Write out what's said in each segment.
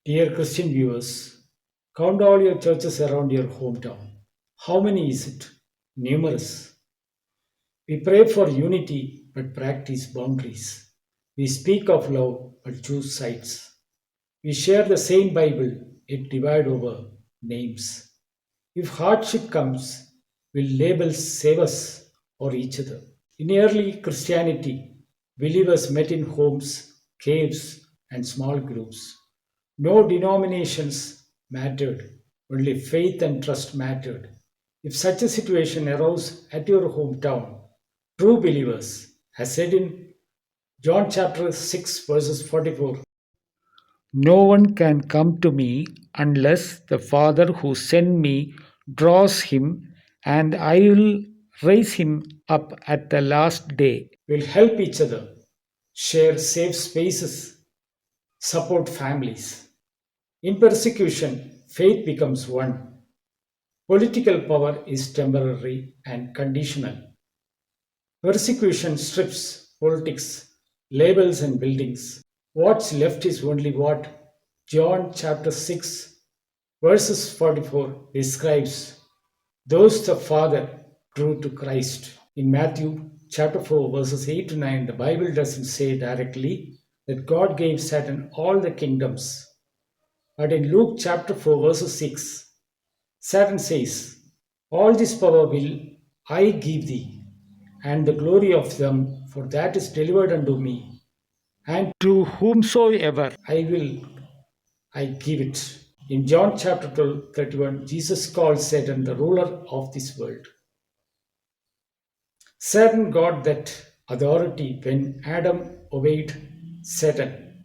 Dear Christian viewers, count all your churches around your hometown. How many is it? Numerous. We pray for unity but practice boundaries. We speak of love but choose sides. We share the same Bible yet divide over names. If hardship comes, will labels save us or each other? In early Christianity, believers met in homes, caves, and small groups. No denominations mattered, only faith and trust mattered. If such a situation arose at your hometown, true believers, as said in John chapter 6, verses 44, no one can come to me unless the Father who sent me draws him, and I will raise him up at the last day. We'll help each other, share safe spaces, support families. In persecution, faith becomes one. Political power is temporary and conditional. Persecution strips politics, labels, and buildings. What's left is only what John chapter 6, verses 44 describes those the Father drew to Christ. In Matthew chapter 4, verses 8 to 9, the Bible doesn't say directly that God gave Satan all the kingdoms. But in Luke chapter 4, verses 6, Satan says, all this power will I give thee, and the glory of them, for that is delivered unto me. And to whomsoever I give it. In John chapter 12, 31, Jesus called Satan the ruler of this world. Satan got that authority when Adam obeyed Satan.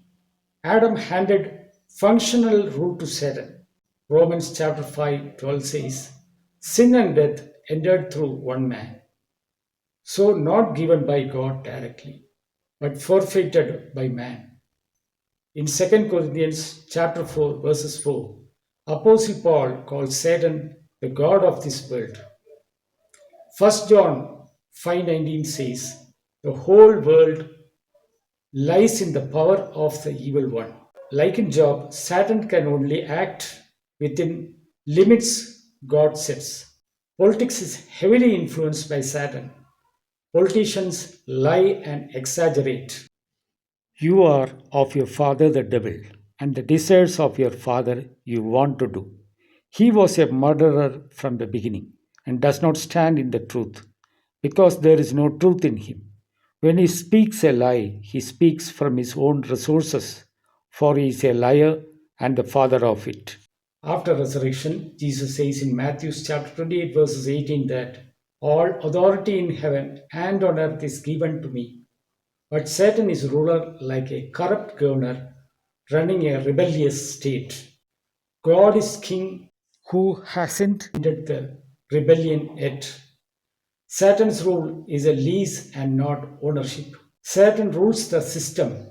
Adam handed functional rule to Satan. Romans chapter 5, 12 says, sin and death entered through one man. So not given by God directly, but forfeited by man. In 2 Corinthians chapter 4, verses 4, Apostle Paul called Satan the God of this world. 1 John 5:19 says, the whole world lies in the power of the evil one. Like in Job, Satan can only act within limits God sets. Politics is heavily influenced by Satan. Politicians lie and exaggerate. You are of your father the devil, and the desires of your father you want to do. He was a murderer from the beginning, and does not stand in the truth, because there is no truth in him. When he speaks a lie, he speaks from his own resources, for he is a liar and the father of it. After resurrection, Jesus says in Matthew chapter 28, verses 18 that all authority in heaven and on earth is given to me. But Satan is ruler like a corrupt governor running a rebellious state. God is king who hasn't ended the rebellion yet. Satan's rule is a lease and not ownership. Satan rules the system.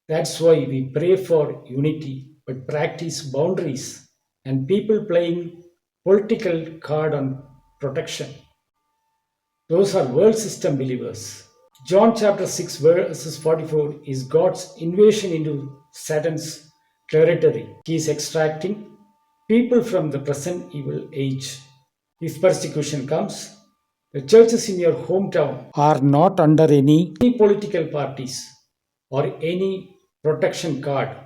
That's why we pray for unity but practice boundaries and people playing political card on protection. Those are world system believers. John chapter 6, verses 44 is God's invasion into Satan's territory. He is extracting people from the present evil age. If persecution comes, the churches in your hometown are not under any political parties or any protection card.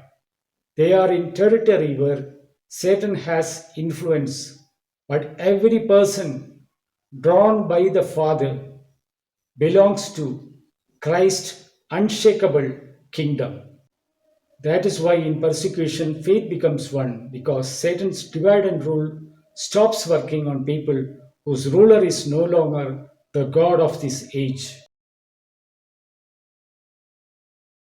They are in territory where Satan has influence, but every person drawn by the Father belongs to Christ's unshakable kingdom. That is why in persecution, faith becomes one because Satan's divide and rule stops working on people whose ruler is no longer the God of this age.